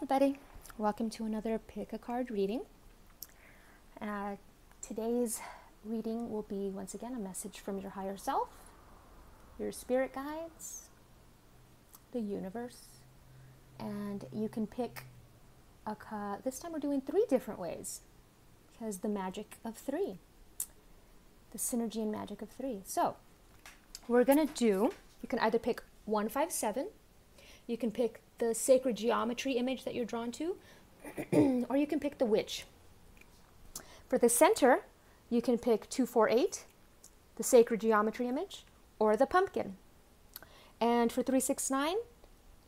everybody, welcome to another pick a card reading. Today's reading will be once again a message from your higher self, your spirit guides, the universe, and you can pick a card. This time we're doing 3 different ways because the magic of 3, the synergy and magic of 3. So we're gonna do, you can either pick 157, you can pick the sacred geometry image that you're drawn to, or you can pick the witch. For the center, you can pick 248, the sacred geometry image, or the pumpkin. And for 369,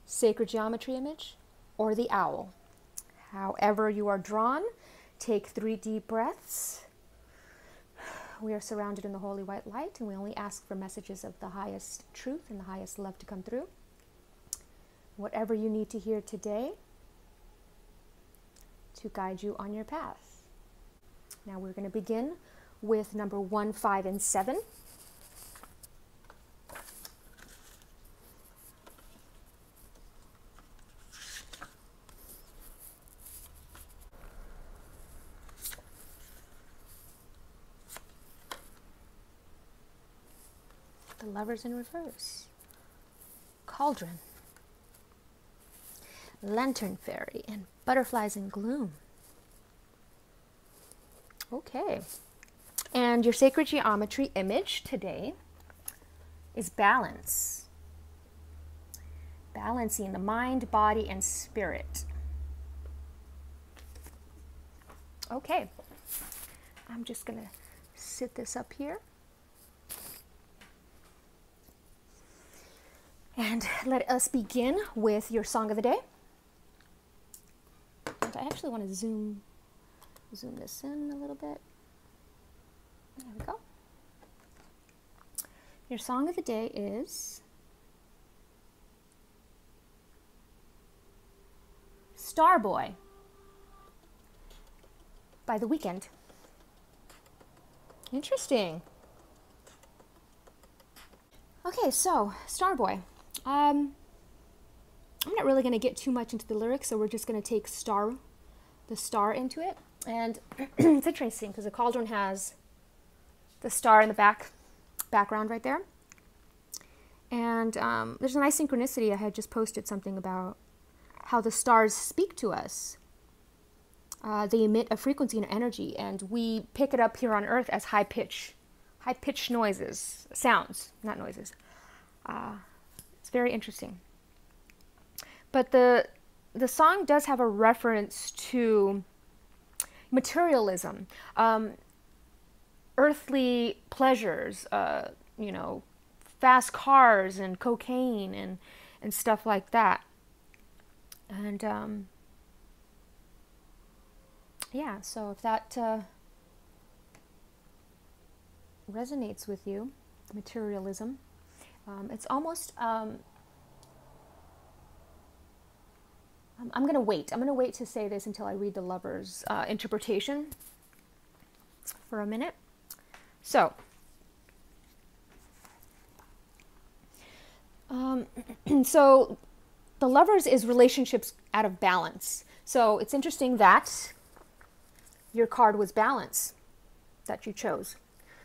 sacred geometry image, or the owl. However you are drawn, take 3 deep breaths. We are surrounded in the holy white light, and we only ask for messages of the highest truth and the highest love to come through. Whatever you need to hear today to guide you on your path. Now we're going to begin with number 1, 5, and 7. The Lovers in reverse. Cauldron. Lantern Fairy, and Butterflies in Gloom. Okay. And your sacred geometry image today is balance. Balancing the mind, body, and spirit. Okay. I'm just going to sit this up here. And let us begin with your song of the day. I actually want to zoom this in a little bit. There we go. Your song of the day is Starboy by The Weeknd. Interesting. Okay, so Starboy. I'm not really going to get too much into the lyrics, so we're just going to take the star into it. And it's interesting because the cauldron has the star in the background right there. And there's a nice synchronicity. I had just posted something about how the stars speak to us. They emit a frequency and energy, and we pick it up here on Earth as high-pitched noises, sounds, not noises. It's very interesting. But the song does have a reference to materialism, earthly pleasures, fast cars and cocaine and stuff like that. And yeah, so if that resonates with you, materialism, it's almost... I'm going to wait. I'm going to wait to say this until I read the Lover's interpretation for a minute. So, so the Lovers is relationships out of balance. So it's interesting that your card was balance that you chose.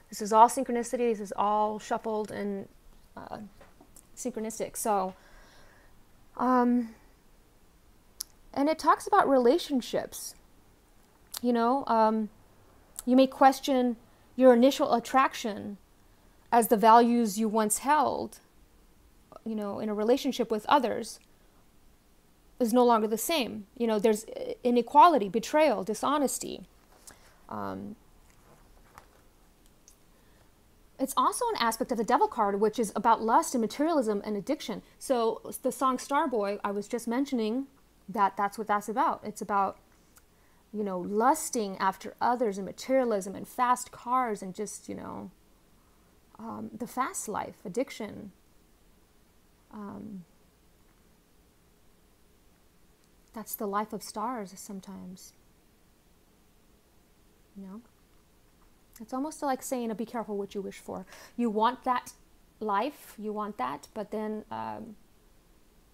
This is all synchronicity. This is all shuffled and synchronistic. So, and it talks about relationships. You may question your initial attraction as the values you once held, in a relationship with others is no longer the same. There's inequality, betrayal, dishonesty. It's also an aspect of the Devil card, which is about lust and materialism and addiction. So the song Starboy, I was just mentioning, that's what that's about. It's about, lusting after others and materialism and fast cars and just, the fast life, addiction. That's the life of stars sometimes. It's almost like saying, be careful what you wish for. You want that life, you want that, but then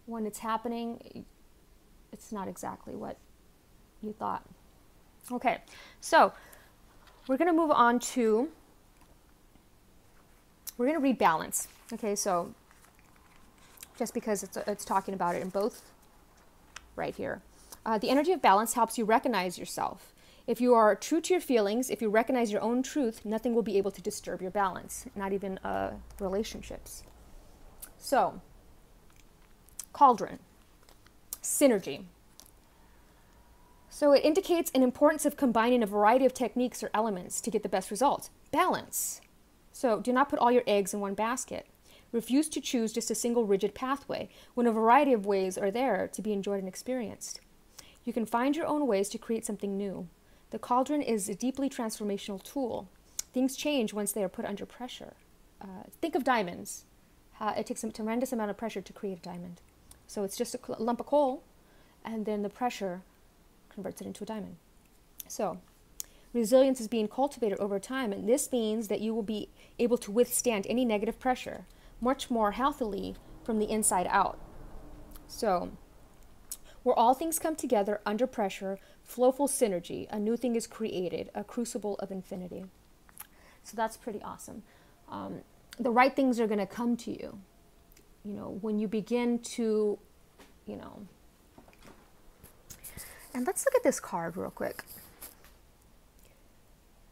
when it's happening, it's not exactly what you thought. Okay, so we're going to move on to, we're going to read balance. Okay, so just because it's talking about it in both right here. The energy of balance helps you recognize yourself. If you are true to your feelings, if you recognize your own truth, nothing will be able to disturb your balance, not even relationships. So, cauldron, synergy. So it indicates an importance of combining a variety of techniques or elements to get the best results. Balance. So do not put all your eggs in one basket. Refuse to choose just a single rigid pathway when a variety of ways are there to be enjoyed and experienced. You can find your own ways to create something new. The cauldron is a deeply transformational tool. Things change once they are put under pressure. Think of diamonds. It takes a tremendous amount of pressure to create a diamond. So it's just a lump of coal, and then the pressure converts it into a diamond. So resilience is being cultivated over time, and this means that you will be able to withstand any negative pressure much more healthily from the inside out. So where all things come together under pressure, flowful synergy, a new thing is created, a crucible of infinity. So that's pretty awesome. The right things are going to come to you, when you begin to, and let's look at this card real quick.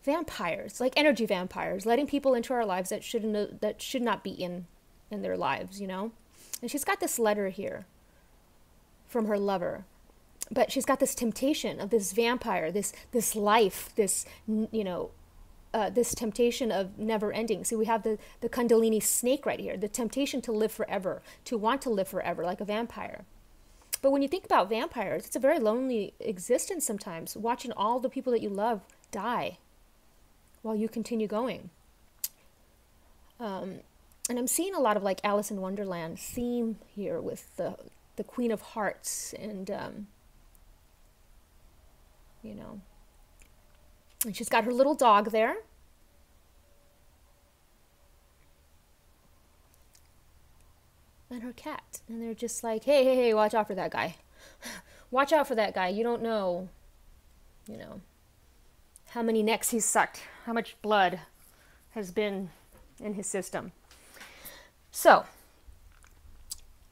Vampires, like energy vampires, letting people into our lives that should not be in their lives, And she's got this letter here from her lover, but she's got this temptation of this vampire, this life, this this temptation of never ending. See, we have the Kundalini snake right here, the temptation to live forever, to want to live forever like a vampire. But when you think about vampires, it's a very lonely existence sometimes, watching all the people that you love die while you continue going. And I'm seeing a lot of like Alice in Wonderland theme here with the Queen of Hearts and, and she's got her little dog there. And her cat. And they're just like, hey, watch out for that guy. Watch out for that guy. You don't know, how many necks he's sucked, how much blood has been in his system. So,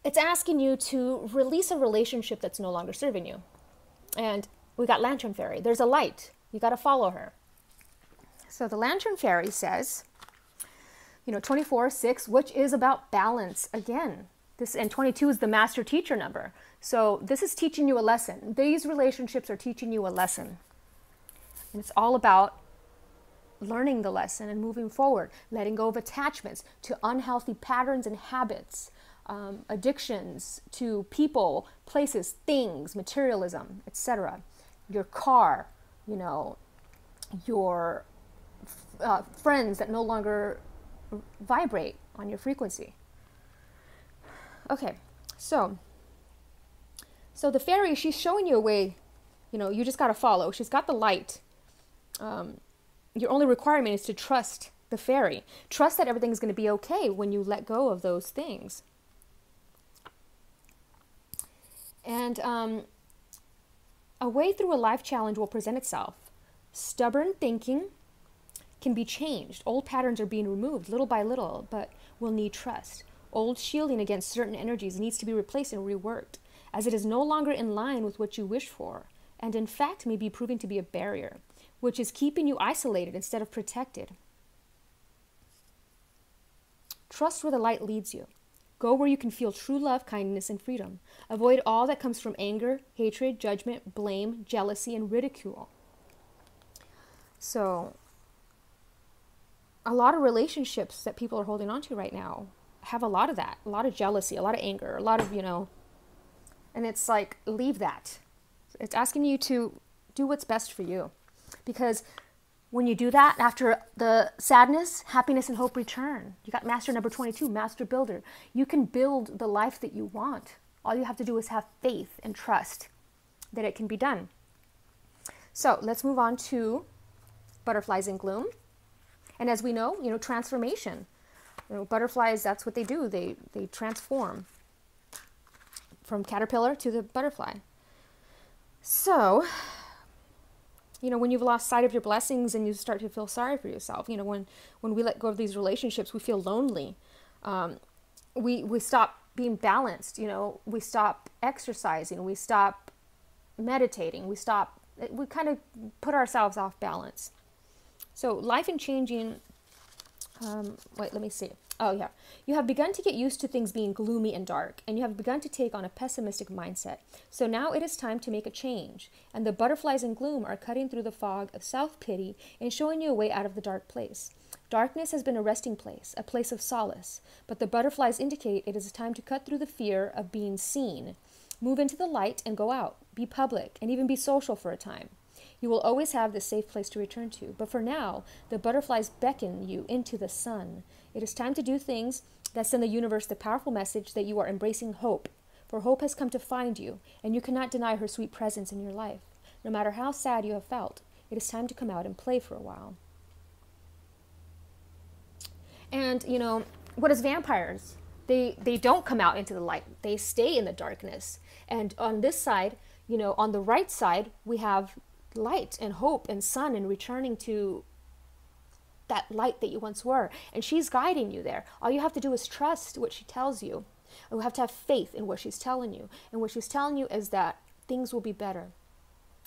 it's asking you to release a relationship that's no longer serving you. And we got Lantern Fairy. There's a light. You got to follow her. So the Lantern Fairy says, 24/6, which is about balance again. And 22 is the master teacher number. So this is teaching you a lesson. These relationships are teaching you a lesson. And it's all about learning the lesson and moving forward, letting go of attachments to unhealthy patterns and habits, addictions to people, places, things, materialism, etc. Your car, your friends that no longer vibrate on your frequency. Okay, so the fairy, she's showing you a way, you just got to follow. She's got the light. Your only requirement is to trust the fairy. Trust that everything's going to be okay when you let go of those things. And a way through a life challenge will present itself. Stubborn thinking can be changed. Old patterns are being removed little by little, but will need trust. Old shielding against certain energies needs to be replaced and reworked, as it is no longer in line with what you wish for, and in fact may be proving to be a barrier, which is keeping you isolated instead of protected. Trust where the light leads you. Go where you can feel true love, kindness, and freedom. Avoid all that comes from anger, hatred, judgment, blame, jealousy, and ridicule. So, a lot of relationships that people are holding on to right now have a lot of that, a lot of jealousy, a lot of anger, a lot of, and it's like, leave that. It's asking you to do what's best for you. Because when you do that, after the sadness, happiness and hope return. You got master number 22, master builder. You can build the life that you want. All you have to do is have faith and trust that it can be done. So let's move on to butterflies in gloom. And as we know, transformation. Butterflies, that's what they do. They transform from caterpillar to the butterfly. So, when you've lost sight of your blessings and you start to feel sorry for yourself, when we let go of these relationships, we feel lonely. We stop being balanced, we stop exercising, we stop meditating, we kind of put ourselves off balance. So life and changing, wait, let me see. Oh, yeah. You have begun to get used to things being gloomy and dark, and you have begun to take on a pessimistic mindset. So now it is time to make a change, and the butterflies in gloom are cutting through the fog of self-pity and showing you a way out of the dark place. Darkness has been a resting place, a place of solace, but the butterflies indicate it is time to cut through the fear of being seen. Move into the light and go out. Be public, and even be social for a time. You will always have this safe place to return to, but for now, the butterflies beckon you into the sun. It is time to do things that send the universe the powerful message that you are embracing hope, for hope has come to find you, and you cannot deny her sweet presence in your life. No matter how sad you have felt, it is time to come out and play for a while. And, what is vampires? They don't come out into the light. They stay in the darkness. And on this side, on the right side, we have light and hope and sun and returning to that light that you once were. And she's guiding you there. All you have to do is trust what she tells you. And we have to have faith in what she's telling you. And what she's telling you is that things will be better.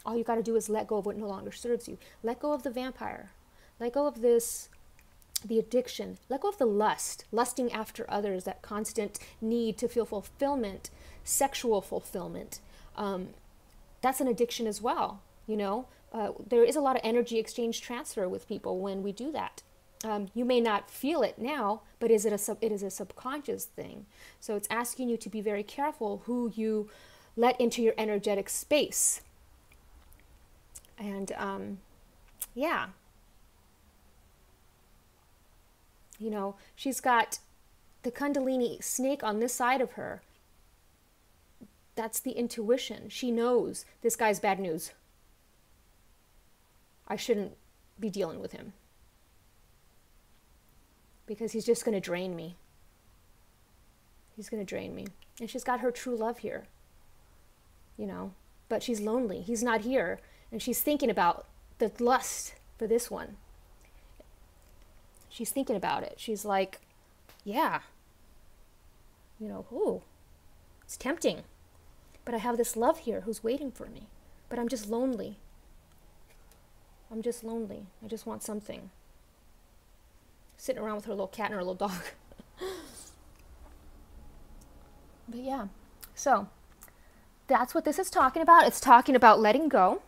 All you got to do is let go of what no longer serves you. Let go of the vampire. Let go of the addiction. Let go of the lusting after others, that constant need to feel fulfillment, sexual fulfillment. That's an addiction as well. There is a lot of energy exchange transfer with people when we do that. You may not feel it now, but it is a subconscious thing. So it's asking you to be very careful who you let into your energetic space. And yeah. She's got the Kundalini snake on this side of her. That's the intuition. She knows this guy's bad news. I shouldn't be dealing with him because he's just going to drain me. He's going to drain me. And she's got her true love here, but she's lonely. He's not here. And she's thinking about the lust for this one. She's thinking about it. She's like, yeah, ooh, it's tempting. But I have this love here who's waiting for me. But I'm just lonely. I'm just lonely. I just want something. Sitting around with her little cat and her little dog. But yeah, so that's what this is talking about. It's talking about letting go,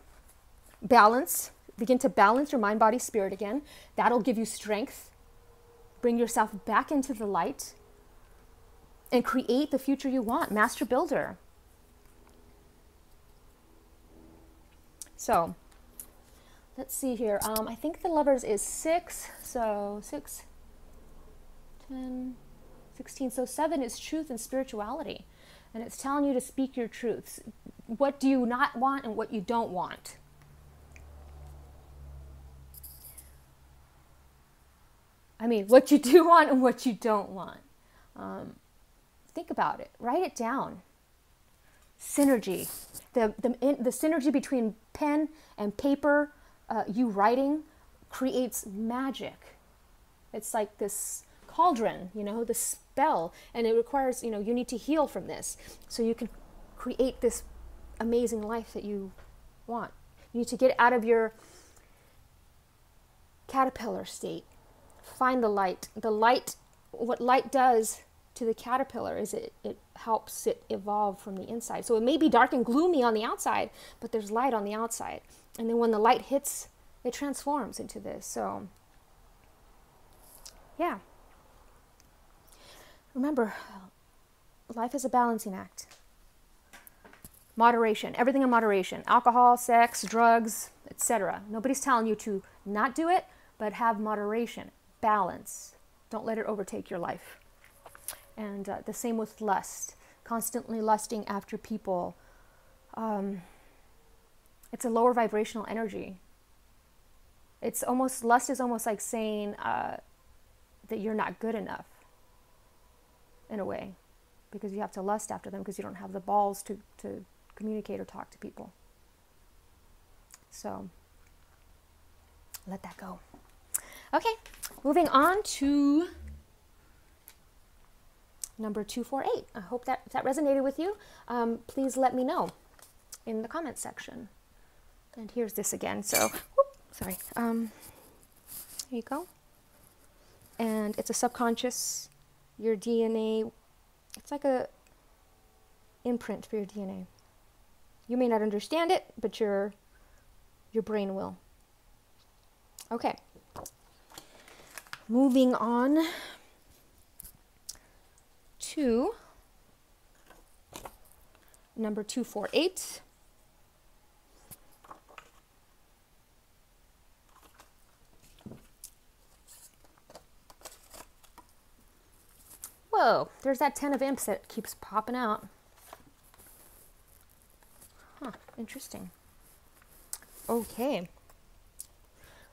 balance, begin to balance your mind, body, spirit again. That'll give you strength. Bring yourself back into the light and create the future you want. Master builder. So let's see here. I think the Lovers is 6. So 6, 10, 16. So 7 is truth and spirituality. And it's telling you to speak your truths. What do you not want and what you don't want. What you do want and what you don't want. Think about it. Write it down. Synergy. The synergy between pen and paper, you writing, creates magic. It's like this cauldron, the spell. And it requires, you need to heal from this. So you can create this amazing life that you want. You need to get out of your caterpillar state. Find the light. What light does to the caterpillar is it helps it evolve from the inside. So it may be dark and gloomy on the outside, but there's light on the outside. And then when the light hits, it transforms into this. So, yeah. Remember, life is a balancing act. Moderation. Everything in moderation. Alcohol, sex, drugs, etc. Nobody's telling you to not do it, but have moderation. Balance. Don't let it overtake your life. And the same with lust. Constantly lusting after people. It's a lower vibrational energy. Lust is almost like saying that you're not good enough, in a way, because you have to lust after them because you don't have the balls to communicate or talk to people. So let that go. Okay, moving on to number 248. I hope that if that resonated with you, please let me know in the comments section. And here's this again. So, sorry. Here you go. And it's a subconscious, your DNA. It's like a imprint for your DNA. You may not understand it, but your brain will. Okay. Moving on to number 248. Whoa, there's that 10 of imps that keeps popping out. Huh, interesting. Okay.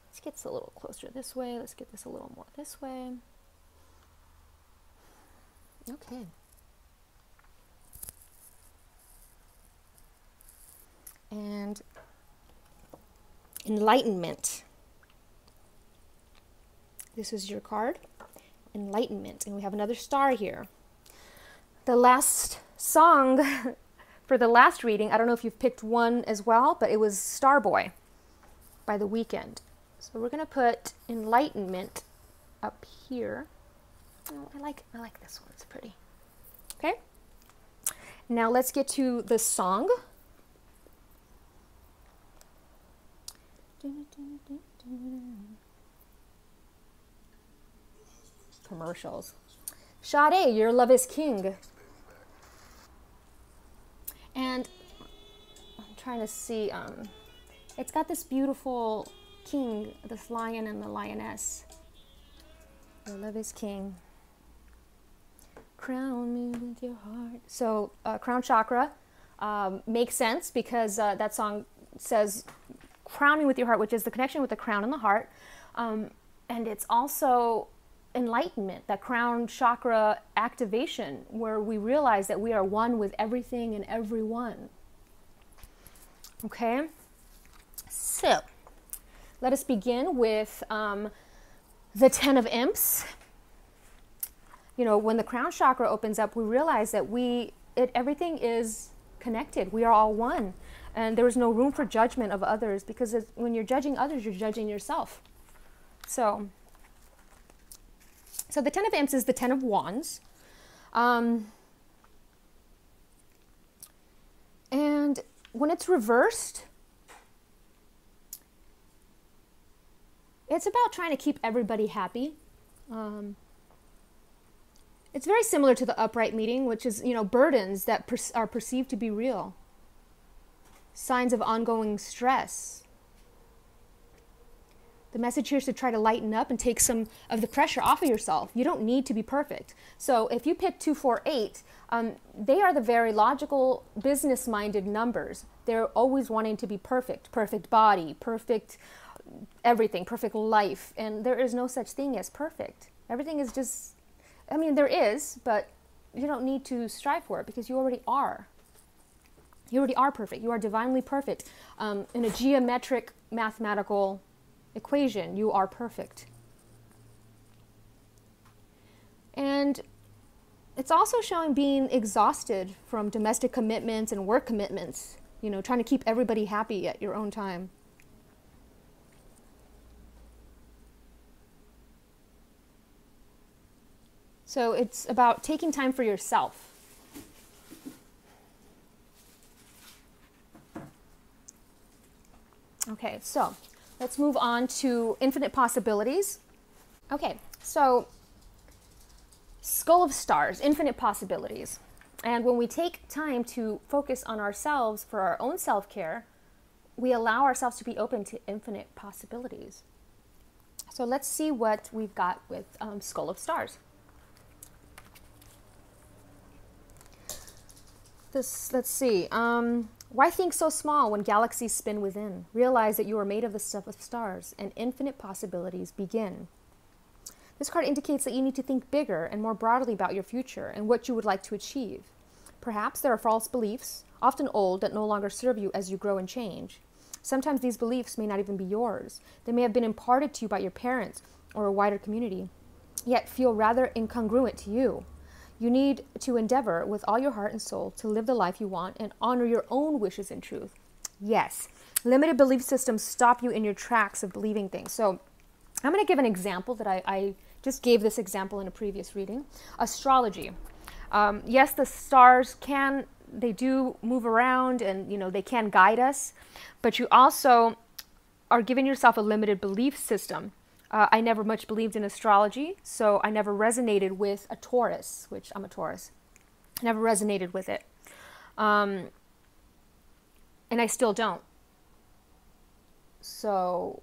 Let's get this a little closer this way. Let's get this a little more this way. Okay. And enlightenment. This is your card. Enlightenment. And we have another star here. The last song for the last reading, I don't know if you've picked one as well, but it was Starboy by The Weeknd. So we're going to put enlightenment up here. Oh, I like this one. It's pretty. Okay. Now let's get to the song. Commercials. Sade, Your Love is King. And I'm trying to see, it's got this beautiful king, this lion and the lioness. Your love is king. Crown me with your heart. So crown chakra makes sense because that song says crown me with your heart, which is the connection with the crown and the heart. And it's also enlightenment, that crown chakra activation, where we realize that we are one with everything and everyone. Okay, so let us begin with the 10 of imps. You know, when the crown chakra opens up, we realize that everything is connected. We are all one, and there is no room for judgment of others, because when you're judging others, you're judging yourself. So the 10 of imps is the 10 of wands. And when it's reversed, it's about trying to keep everybody happy. It's very similar to the upright meeting, which is, you know, burdens that are perceived to be real. Signs of ongoing stress. The message here is to try to lighten up and take some of the pressure off of yourself. You don't need to be perfect. So if you pick 248, they are the very logical, business-minded numbers. They're always wanting to be perfect. Perfect body, perfect everything, perfect life. And there is no such thing as perfect. Everything is just, I mean, there is, but you don't need to strive for it because you already are. You already are perfect. You are divinely perfect. In a geometric, mathematical equation, you are perfect. And it's also showing being exhausted from domestic commitments and work commitments, you know, trying to keep everybody happy at your own time. So it's about taking time for yourself. Okay, so let's move on to infinite possibilities. Okay, so Skull of Stars, infinite possibilities. And when we take time to focus on ourselves for our own self-care, we allow ourselves to be open to infinite possibilities. So let's see what we've got with Skull of Stars. Let's see. Why think so small when galaxies spin within? Realize that you are made of the stuff of stars, and infinite possibilities begin. This card indicates that you need to think bigger and more broadly about your future and what you would like to achieve. Perhaps there are false beliefs, often old, that no longer serve you as you grow and change. Sometimes these beliefs may not even be yours. They may have been imparted to you by your parents or a wider community, yet feel rather incongruent to you. You need to endeavor with all your heart and soul to live the life you want and honor your own wishes and truth. Yes, limited belief systems stop you in your tracks of believing things. So I'm going to give an example that I just gave this example in a previous reading. Astrology. Yes, the stars they do move around and, they can guide us, but you also are giving yourself a limited belief system. I never much believed in astrology, so I never resonated with a Taurus, which I'm a Taurus. Never resonated with it. And I still don't. So,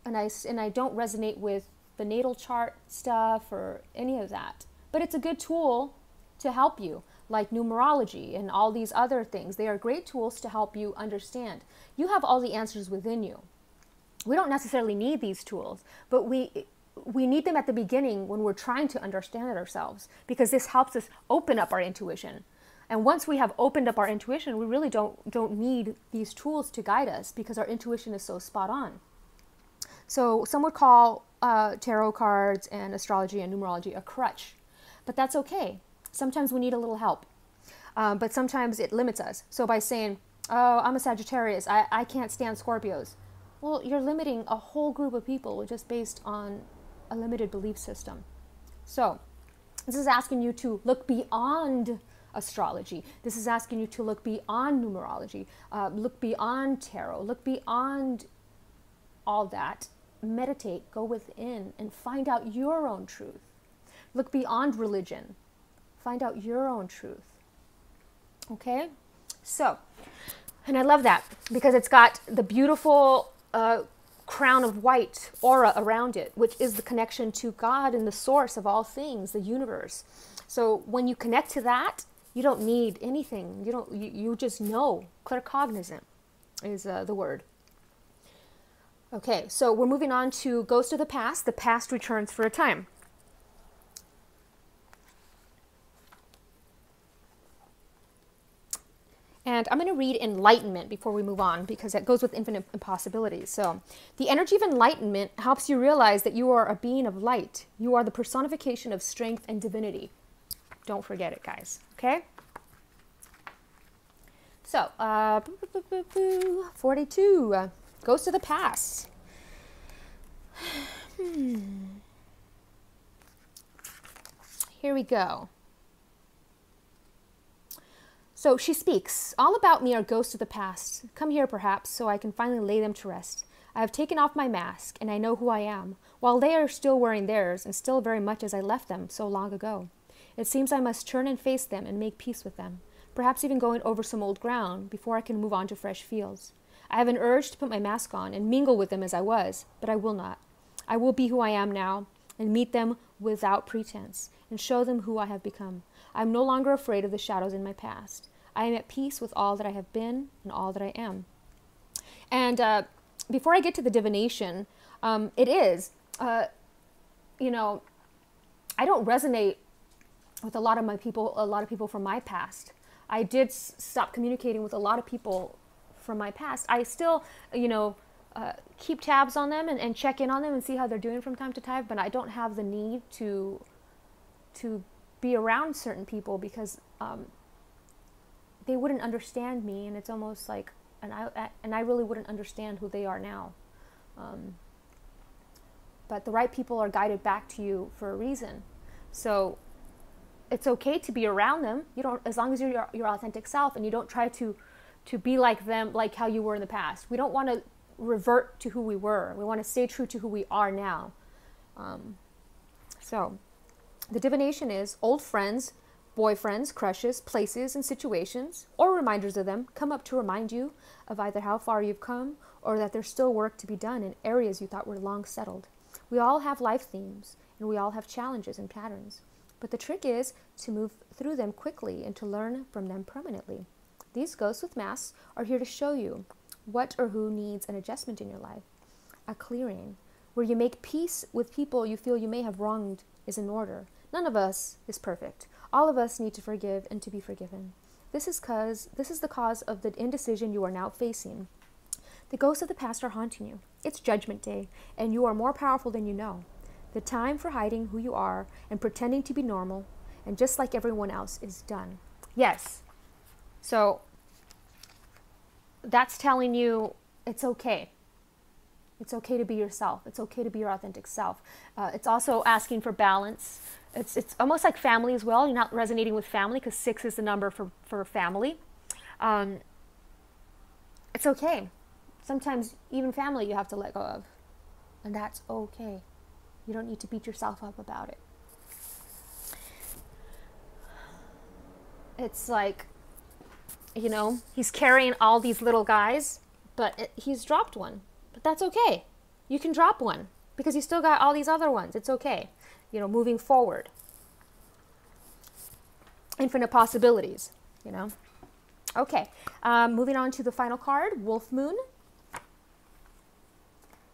and I don't resonate with the natal chart stuff or any of that. But it's a good tool to help you, like numerology and all these other things. They are great tools to help you understand. You have all the answers within you. We don't necessarily need these tools, but we need them at the beginning when we're trying to understand it ourselves, because this helps us open up our intuition. And once we have opened up our intuition, we really don't need these tools to guide us, because our intuition is so spot on. So some would call tarot cards and astrology and numerology a crutch, but that's okay. Sometimes we need a little help, but sometimes it limits us. So by saying, oh, I'm a Sagittarius, I can't stand Scorpios. Well, you're limiting a whole group of people just based on a limited belief system. So this is asking you to look beyond astrology. This is asking you to look beyond numerology, look beyond tarot, look beyond all that. Meditate, go within, and find out your own truth. Look beyond religion. Find out your own truth. Okay? So, and I love that because it's got the beautiful crown of white aura around it, which is the connection to God and the source of all things, the universe. So when you connect to that, you don't need anything. You just know. Claircognizant is the word. Okay, so we're moving on to Ghost of the Past. The past returns for a time. And I'm going to read enlightenment before we move on, because that goes with infinite impossibilities. So the energy of enlightenment helps you realize that you are a being of light. You are the personification of strength and divinity. Don't forget it, guys. Okay? So, 42. Ghost of the Past. Here we go. So she speaks. All about me are ghosts of the past. Come here, perhaps, so I can finally lay them to rest. I have taken off my mask, and I know who I am, while they are still wearing theirs, and still very much as I left them so long ago. It seems I must turn and face them and make peace with them, perhaps even going over some old ground before I can move on to fresh fields. I have an urge to put my mask on and mingle with them as I was, but I will not. I will be who I am now, and meet them without pretense, and show them who I have become. I am no longer afraid of the shadows in my past. I am at peace with all that I have been and all that I am. And before I get to the divination, it is, I don't resonate with a lot of people from my past. I did stop communicating with a lot of people from my past. I still, keep tabs on them and check in on them and see how they're doing from time to time, but I don't have the need to be around certain people because they wouldn't understand me, and it's almost like, and I really wouldn't understand who they are now. But the right people are guided back to you for a reason. So it's okay to be around them. You don't, as long as you're your authentic self and you don't try to be like them, like how you were in the past. We don't want to revert to who we were. We want to stay true to who we are now. So the divination is old friends, boyfriends, crushes, places, and situations, or reminders of them come up to remind you of either how far you've come or that there's still work to be done in areas you thought were long settled. We all have life themes, and we all have challenges and patterns. But the trick is to move through them quickly and to learn from them permanently. These ghosts with masks are here to show you what or who needs an adjustment in your life. A clearing, where you make peace with people you feel you may have wronged, is in order. None of us is perfect. All of us need to forgive and to be forgiven. This is the cause of the indecision you are now facing. The ghosts of the past are haunting you. It's Judgment Day, and you are more powerful than you know. The time for hiding who you are and pretending to be normal and just like everyone else is done. Yes. So that's telling you it's okay. It's okay to be yourself. It's okay to be your authentic self. It's also asking for balance. It's almost like family as well. You're not resonating with family because 6 is the number for family. It's okay. Sometimes even family you have to let go of. And that's okay. You don't need to beat yourself up about it. It's like, he's carrying all these little guys, but he's dropped one. But that's okay. You can drop one because you still got all these other ones. It's okay. Moving forward. Infinite possibilities, Okay. Moving on to the final card, Wolf Moon.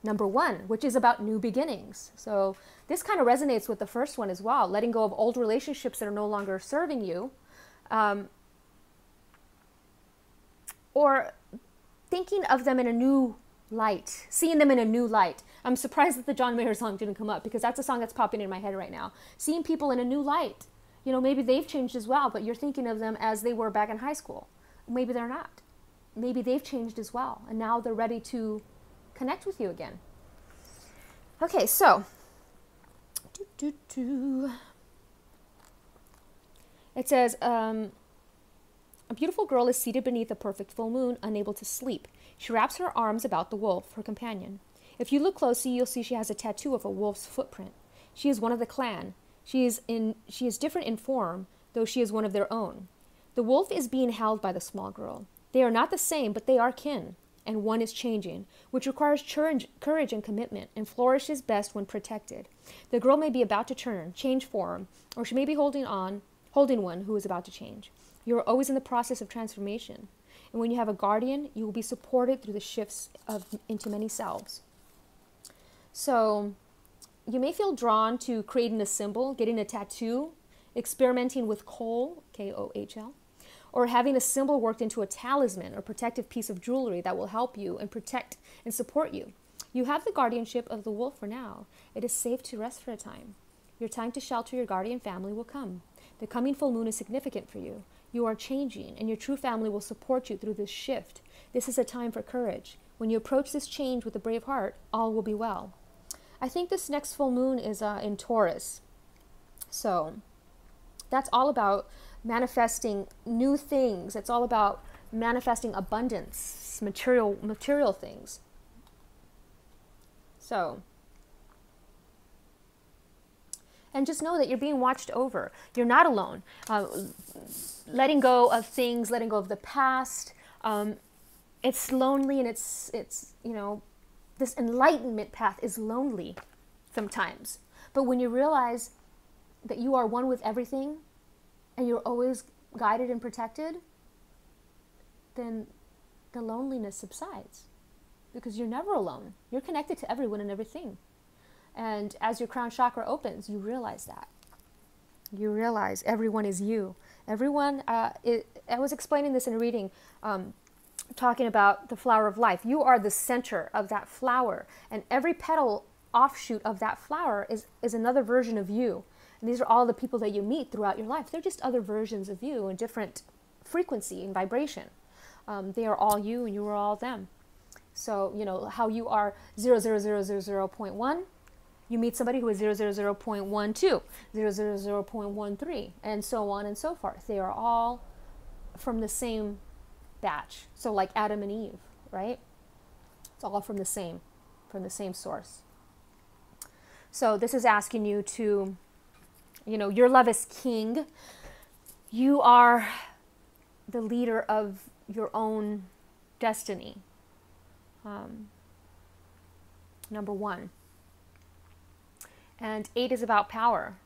Number 1, which is about new beginnings. So this kind of resonates with the first one as well. Letting go of old relationships that are no longer serving you. Or thinking of them in a new light, seeing them in a new light. I'm surprised that the John Mayer song didn't come up because that's a song that's popping in my head right now. Seeing people in a new light. Maybe they've changed as well, but you're thinking of them as they were back in high school. Maybe they're not. Maybe they've changed as well, and now they're ready to connect with you again. Okay, so it says, a beautiful girl is seated beneath a perfect full moon, unable to sleep. She wraps her arms about the wolf, her companion. If you look closely, you'll see she has a tattoo of a wolf's footprint. She is one of the clan. She is different in form, though she is one of their own. The wolf is being held by the small girl. They are not the same, but they are kin, and one is changing, which requires courage and commitment, and flourishes best when protected. The girl may be about to change form, or she may be holding one who is about to change. You are always in the process of transformation, and when you have a guardian, you will be supported through the shifts into many selves. So you may feel drawn to creating a symbol, getting a tattoo, experimenting with kohl, K-O-H-L, or having a symbol worked into a talisman or protective piece of jewelry that will help you and protect and support you. You have the guardianship of the wolf for now. It is safe to rest for a time. Your time to shelter your guardian family will come. The coming full moon is significant for you. You are changing, and your true family will support you through this shift. This is a time for courage. When you approach this change with a brave heart, all will be well. I think this next full moon is in Taurus. So that's all about manifesting new things. It's all about manifesting abundance, material things. So, and just know that you're being watched over. You're not alone. Letting go of things, letting go of the past. It's lonely, and it's this enlightenment path is lonely sometimes. But when you realize that you are one with everything and you're always guided and protected, then the loneliness subsides because you're never alone. You're connected to everyone and everything. And as your crown chakra opens, you realize that. You realize everyone is you. Everyone, I was explaining this in a reading, talking about the flower of life. You are the center of that flower, and every petal offshoot of that flower is another version of you. And these are all the people that you meet throughout your life. They're just other versions of you in different frequency and vibration. They are all you, and you are all them. So, how you are 0.1, you meet somebody who is 0.12, 0.13, and so on and so forth. They are all from the same batch. So like Adam and Eve, right? It's all from the same source. So this is asking you to, your love is king. You are the leader of your own destiny. Number 1. And 8 is about power.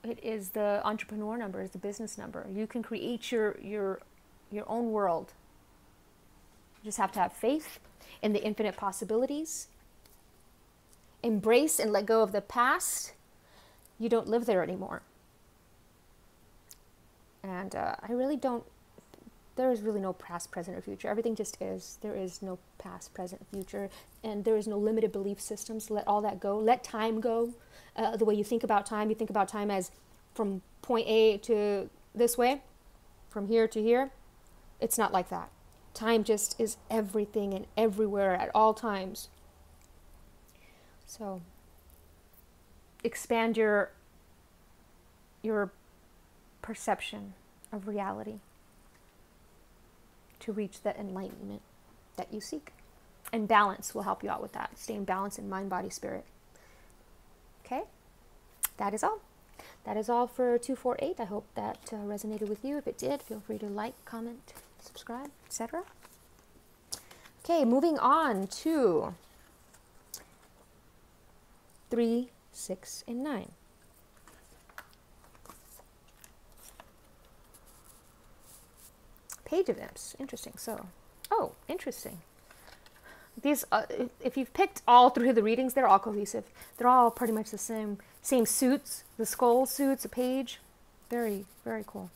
It is the entrepreneur number, is the business number. You can create your own world. You just have to have faith in the infinite possibilities. Embrace and let go of the past. You don't live there anymore. And I really don't there is really no past, present, or future. Everything just is. There is no past, present, future, and there is no limited belief systems. Let all that go. Let time go. The way you think about time as from point A to this way, from here to here. It's not like that. Time just is everything and everywhere at all times. So expand your perception of reality to reach that enlightenment that you seek. And balance will help you out with that. Staying balanced in mind, body, spirit. Okay? That is all. That is all for 248. I hope that resonated with you. If it did, feel free to like, comment, subscribe, etc. Okay, moving on to 3, 6, and 9. Page of Imps. Interesting. So, oh, interesting. These, if you've picked all 3 of the readings, they're all cohesive. They're all pretty much the same suits. The skull suits, a page. Very, very cool.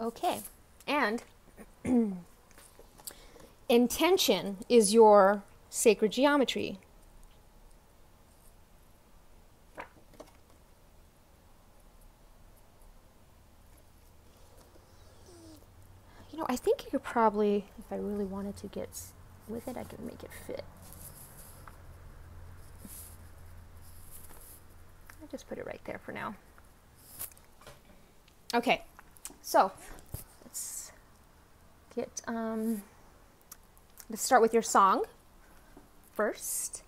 Okay, and intention is your sacred geometry. You know, I think you could probably, if I really wanted to get with it, I could make it fit. I'll just put it right there for now. Okay, so let's get, let's start with your song first.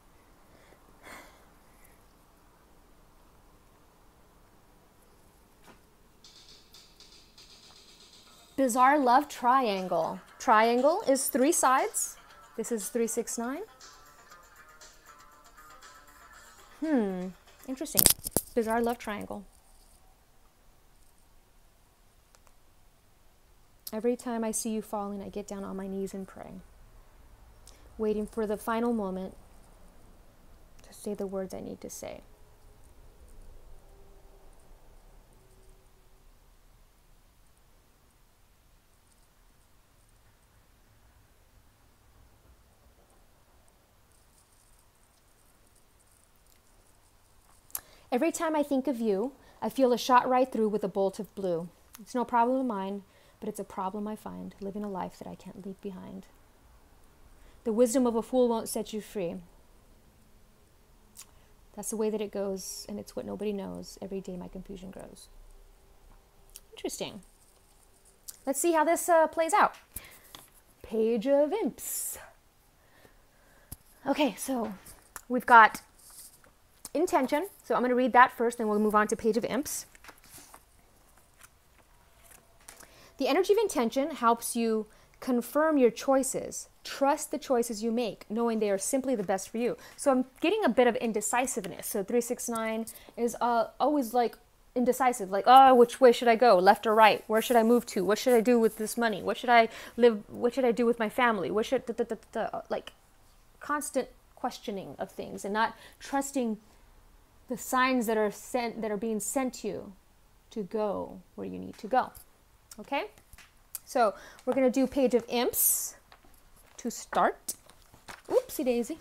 Bizarre Love Triangle. Triangle is 3 sides. This is 3, 6, 9. Interesting. Bizarre Love Triangle. Every time I see you falling, I get down on my knees and pray, waiting for the final moment to say the words I need to say. Every time I think of you, I feel a shot right through with a bolt of blue. It's no problem of mine, but it's a problem I find, living a life that I can't leave behind. The wisdom of a fool won't set you free. That's the way that it goes, and it's what nobody knows. Every day my confusion grows. Interesting. Let's see how this plays out. Page of Imps. Okay, so we've got intention. So I'm going to read that first, then we'll move on to Page of Imps. The energy of intention helps you confirm your choices. Trust the choices you make, knowing they are simply the best for you. So I'm getting a bit of indecisiveness. So 369 is always like indecisive, like, oh, which way should I go? Left or right? Where should I move to? What should I do with this money? What should I live? What should I do with my family? What should, like constant questioning of things and not trusting the signs that are being sent to you to go where you need to go. Okay? So we're going to do Page of Imps to start. Oopsie daisy.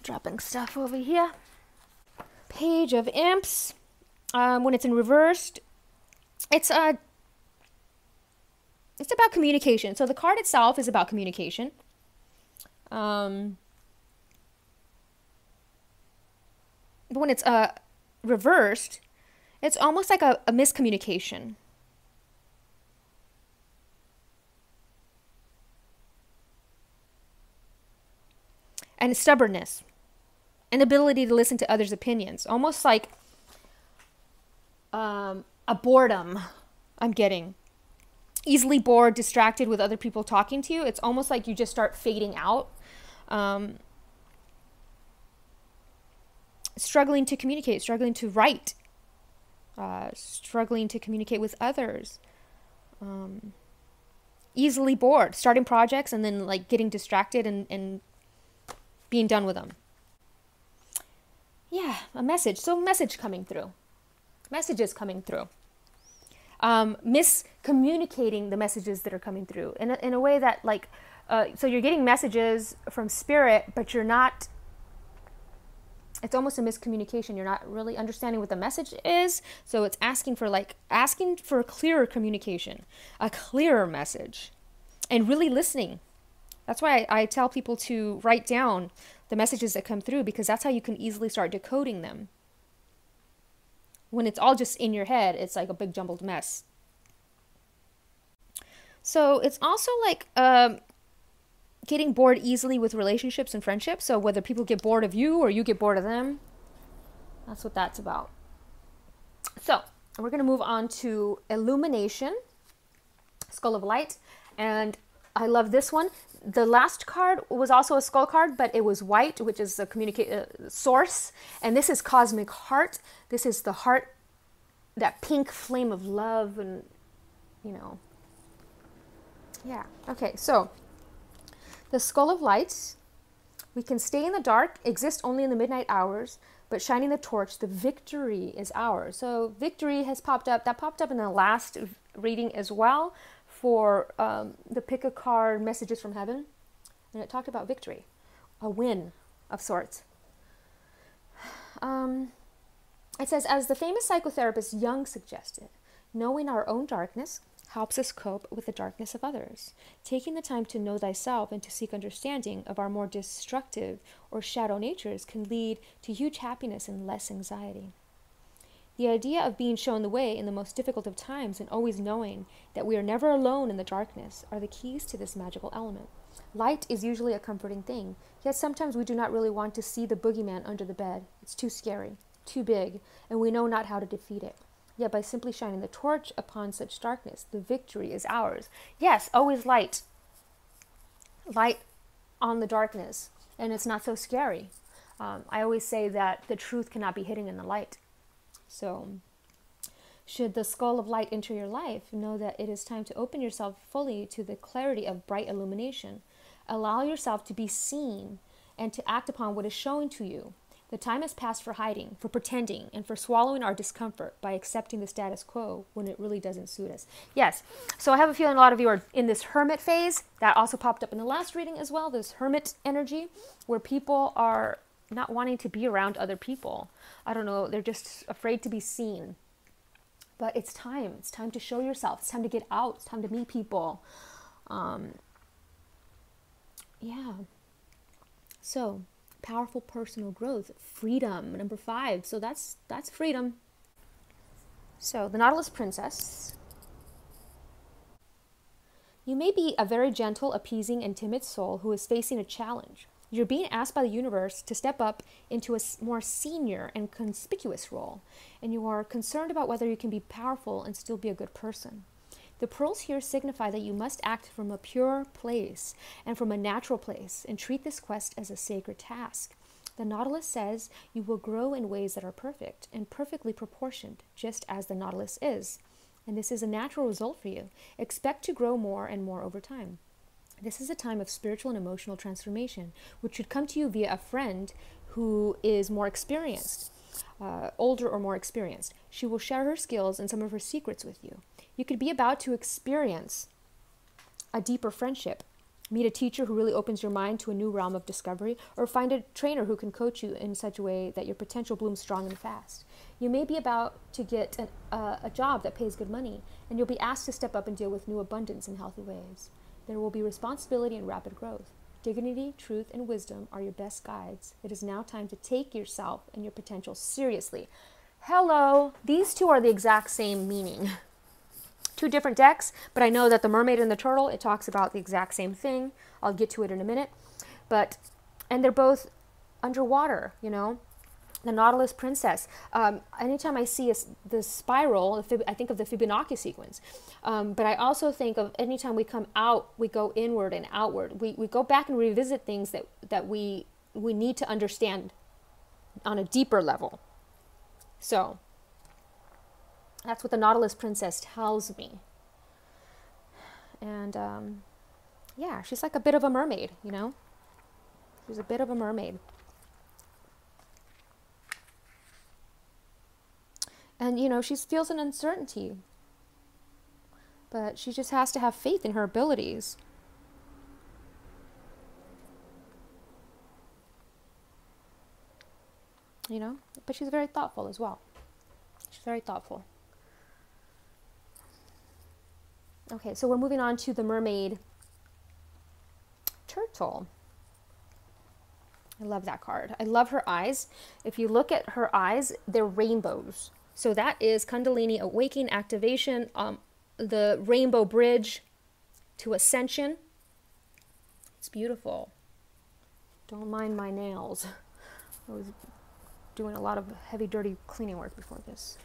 Dropping stuff over here. Page of Imps. When it's in reversed, it's about communication. So the card itself is about communication. But when it's reversed, it's almost like a miscommunication. And stubbornness. Inability to listen to others' opinions. Almost like a boredom I'm getting. Easily bored, distracted with other people talking to you. It's almost like you just start fading out. Struggling to communicate, struggling to write, struggling to communicate with others, easily bored, starting projects and then like getting distracted and being done with them. Yeah, a message. So message coming through. messages coming through. Miscommunicating the messages that are coming through in a way that like, so you're getting messages from spirit, but you're not, it's almost a miscommunication. You're not really understanding what the message is. So it's asking for a clearer communication, a clearer message, and really listening. That's why I tell people to write down the messages that come through, because that's how you can easily start decoding them. When it's all just in your head, it's like a big jumbled mess. So it's also like getting bored easily with relationships and friendships. So whether people get bored of you or you get bored of them, that's what that's about. So we're going to move on to Illumination, Skull of Light. And I love this one. The last card was also a skull card, but it was white, which is the source. And this is Cosmic Heart. This is the heart, that pink flame of love, and, you know. Yeah. Okay, so the Skull of Light. We can stay in the dark, exist only in the midnight hours, but shining the torch, the victory is ours. So victory has popped up. That popped up in the last reading as well, for the pick a card messages from heaven. And it talked about victory, a win of sorts. It says, as the famous psychotherapist Jung suggested, knowing our own darkness helps us cope with the darkness of others. Taking the time to know thyself and to seek understanding of our more destructive or shadow natures can lead to huge happiness and less anxiety. The idea of being shown the way in the most difficult of times and always knowing that we are never alone in the darkness are the keys to this magical element. Light is usually a comforting thing, yet sometimes we do not really want to see the boogeyman under the bed. It's too scary, too big, and we know not how to defeat it. Yet by simply shining the torch upon such darkness, the victory is ours. Yes, always light. Light on the darkness, and it's not so scary. I always say that the truth cannot be hidden in the light. So, should the skull of light enter your life, know that it is time to open yourself fully to the clarity of bright illumination. Allow yourself to be seen and to act upon what is showing to you. The time has passed for hiding, for pretending, and for swallowing our discomfort by accepting the status quo when it really doesn't suit us. Yes, so I have a feeling a lot of you are in this hermit phase. That also popped up in the last reading as well, this hermit energy, where people are not wanting to be around other people. I don't know, they're just afraid to be seen. But it's time. It's time to show yourself. It's time to get out. It's time to meet people. Yeah. So, powerful personal growth, freedom, number 5. So that's freedom. So the Nautilus Princess. You may be a very gentle, appeasing, and timid soul who is facing a challenge. You're being asked by the universe to step up into a more senior and conspicuous role, and you are concerned about whether you can be powerful and still be a good person. The pearls here signify that you must act from a pure place and from a natural place and treat this quest as a sacred task. The Nautilus says you will grow in ways that are perfect and perfectly proportioned, just as the Nautilus is. And this is a natural result for you. Expect to grow more and more over time. This is a time of spiritual and emotional transformation, which should come to you via a friend who is more experienced, older or more experienced. She will share her skills and some of her secrets with you. You could be about to experience a deeper friendship, meet a teacher who really opens your mind to a new realm of discovery, or find a trainer who can coach you in such a way that your potential blooms strong and fast. You may be about to get a job that pays good money, and you'll be asked to step up and deal with new abundance in healthy ways. There will be responsibility and rapid growth. Dignity, truth, and wisdom are your best guides. It is now time to take yourself and your potential seriously. Hello! These two are the exact same meaning. 2 different decks, but I know that the Mermaid and the Turtle, it talks about the exact same thing. I'll get to it in a minute. And they're both underwater, you know. The Nautilus Princess. Anytime I see the spiral, I think of the Fibonacci sequence. But I also think of anytime we come out, we go inward and outward. We go back and revisit things that we need to understand on a deeper level. So, that's what the Nautilus Princess tells me. And, yeah, she's like a bit of a mermaid, you know? She's a bit of a mermaid. And, you know, she feels an uncertainty. But she just has to have faith in her abilities. You know, but she's very thoughtful as well. She's very thoughtful. Okay, so we're moving on to the mermaid turtle. I love that card. I love her eyes. If you look at her eyes, they're rainbows. So that is Kundalini Awakening Activation, the Rainbow Bridge to Ascension. It's beautiful. Don't mind my nails. I was doing a lot of heavy, dirty cleaning work before this.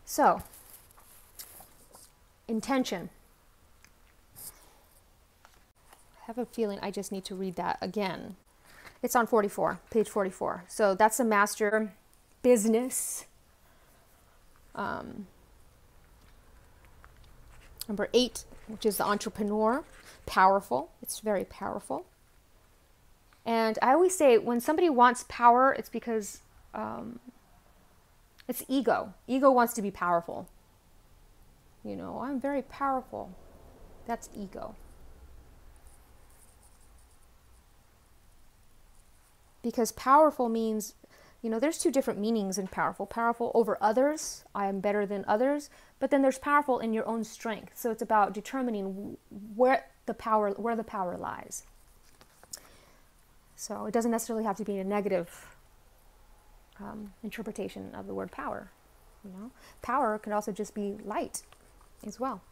So, intention. I have a feeling I just need to read that again. It's on 44, page 44. So that's a master business. Number 8, which is the entrepreneur. Powerful. It's very powerful. And I always say when somebody wants power, it's because it's ego. Ego wants to be powerful. You know, I'm very powerful. That's ego. Because powerful means, you know, there's two different meanings in powerful. Powerful over others, I am better than others. But then there's powerful in your own strength. So it's about determining where the power lies. So it doesn't necessarily have to be a negative interpretation of the word power. You know, power can also just be light as well.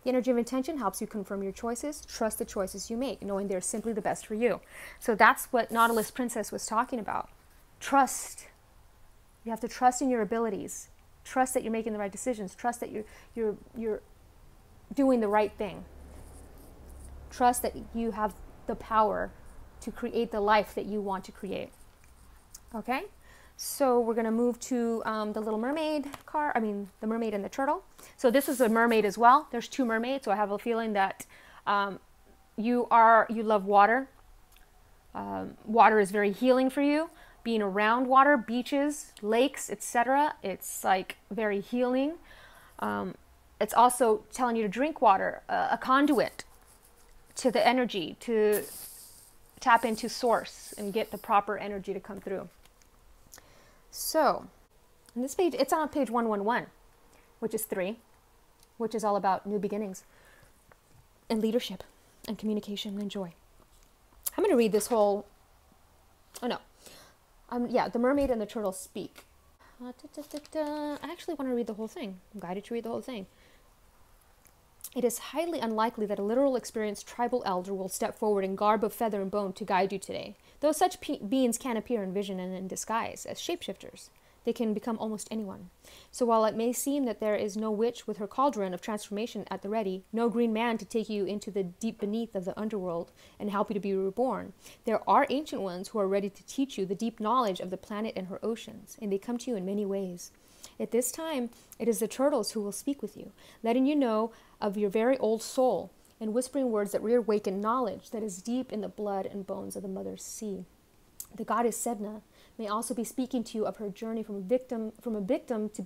The energy of intention helps you confirm your choices. Trust the choices you make, knowing they're simply the best for you. So that's what Nautilus Princess was talking about. Trust. You have to trust in your abilities. Trust that you're making the right decisions. Trust that you're doing the right thing. Trust that you have the power to create the life that you want to create. Okay? So we're going to move to the Little Mermaid card. I mean, the mermaid and the turtle. So this is a mermaid as well. There's two mermaids. So I have a feeling that you love water. Water is very healing for you. Being around water, beaches, lakes, etc. It's like very healing. It's also telling you to drink water, a conduit to the energy, to tap into source and get the proper energy to come through. So, on this page, it's on page 111, which is 3, which is all about new beginnings and leadership and communication and joy. I'm going to read this whole, the mermaid and the turtle speak. I actually want to read the whole thing. I'm guided to read the whole thing. It is highly unlikely that a literal experienced tribal elder will step forward in garb of feather and bone to guide you today. Though such beings can appear in vision and in disguise as shapeshifters, they can become almost anyone. So while it may seem that there is no witch with her cauldron of transformation at the ready, no green man to take you into the deep beneath of the underworld and help you to be reborn, there are ancient ones who are ready to teach you the deep knowledge of the planet and her oceans, and they come to you in many ways. At this time, it is the turtles who will speak with you, letting you know of your very old soul, and whispering words that reawaken knowledge that is deep in the blood and bones of the mother's sea. The goddess Sedna may also be speaking to you of her journey from a victim to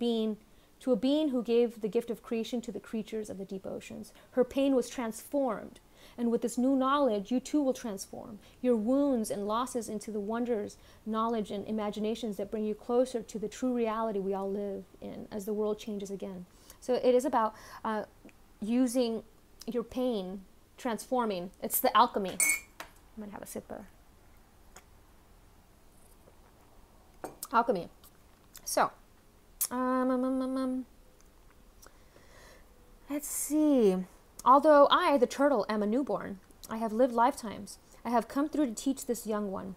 a being who gave the gift of creation to the creatures of the deep oceans. Her pain was transformed, and with this new knowledge, you too will transform your wounds and losses into the wonders, knowledge, and imaginations that bring you closer to the true reality we all live in as the world changes again. So it is about using your pain, transforming. It's the alchemy. I'm going to have a sip of alchemy. So, let's see. Although I, the turtle, am a newborn, I have lived lifetimes. I have come through to teach this young one,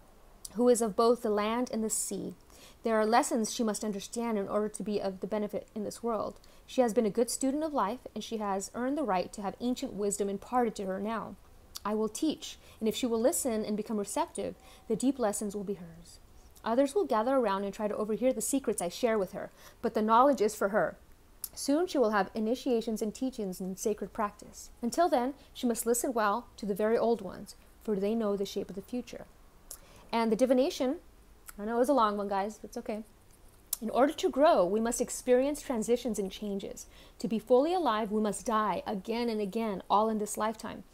who is of both the land and the sea. There are lessons she must understand in order to be of the benefit in this world. She has been a good student of life, and she has earned the right to have ancient wisdom imparted to her now. I will teach, and if she will listen and become receptive, the deep lessons will be hers. Others will gather around and try to overhear the secrets I share with her, but the knowledge is for her. Soon she will have initiations and teachings in sacred practice. Until then, she must listen well to the very old ones, for they know the shape of the future. And the divination, I know it was a long one, guys, it's okay. In order to grow, we must experience transitions and changes. To be fully alive, we must die again and again, all in this lifetime.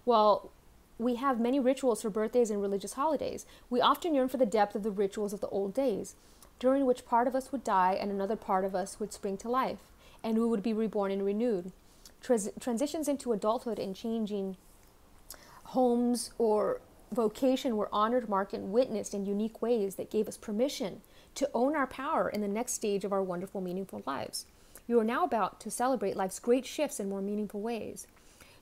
Well, we have many rituals for birthdays and religious holidays. We often yearn for the depth of the rituals of the old days, during which part of us would die and another part of us would spring to life, and we would be reborn and renewed. Transitions into adulthood and changing homes or vocation were honored, marked, and witnessed in unique ways that gave us permission to own our power in the next stage of our wonderful, meaningful lives. You are now about to celebrate life's great shifts in more meaningful ways.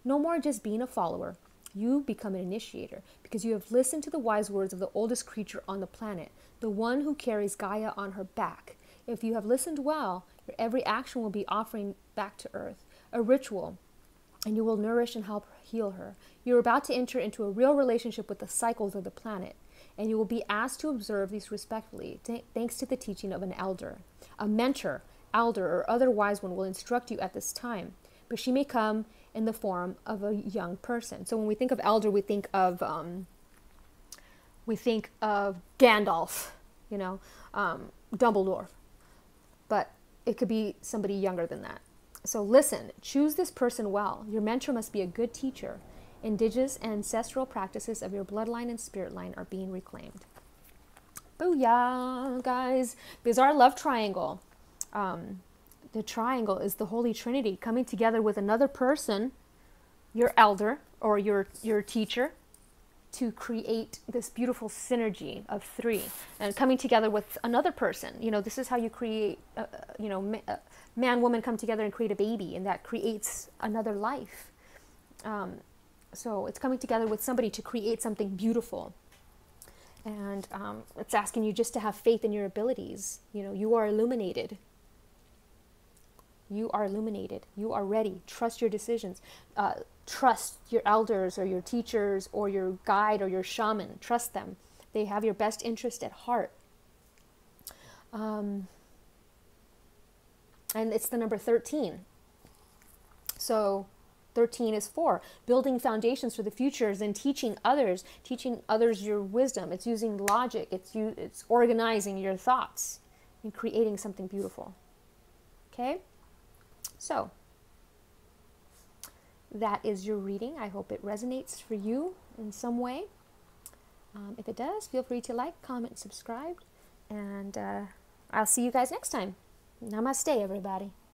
No more just being a follower. You become an initiator because you have listened to the wise words of the oldest creature on the planet, the one who carries Gaia on her back. If you have listened well, your every action will be offering back to Earth a ritual, and you will nourish and help heal her. You are about to enter into a real relationship with the cycles of the planet, and you will be asked to observe these respectfully, thanks to the teaching of an elder. A mentor, elder, or other wise one will instruct you at this time, but she may come in the form of a young person. So when we think of elder, we think of Gandalf, Dumbledore, but it could be somebody younger than that. So listen, choose this person well. Your mentor must be a good teacher. Indigenous ancestral practices of your bloodline and spirit line are being reclaimed. Booyah, guys. Because our love triangle, the triangle is the Holy Trinity coming together with another person, your elder or your teacher, to create this beautiful synergy of three, and coming together with another person. This is how you create, man, woman come together and create a baby, and that creates another life. So it's coming together with somebody to create something beautiful. And it's asking you just to have faith in your abilities. You are illuminated. You are illuminated. You are ready. Trust your decisions. Trust your elders or your teachers or your guide or your shaman. Trust them. They have your best interest at heart. And it's the number 13. So 13 is 4. Building foundations for the futures and teaching others your wisdom. It's using logic. It's organizing your thoughts and creating something beautiful. Okay? So, that is your reading. I hope it resonates for you in some way. If it does, feel free to like, comment, subscribe, and I'll see you guys next time. Namaste, everybody.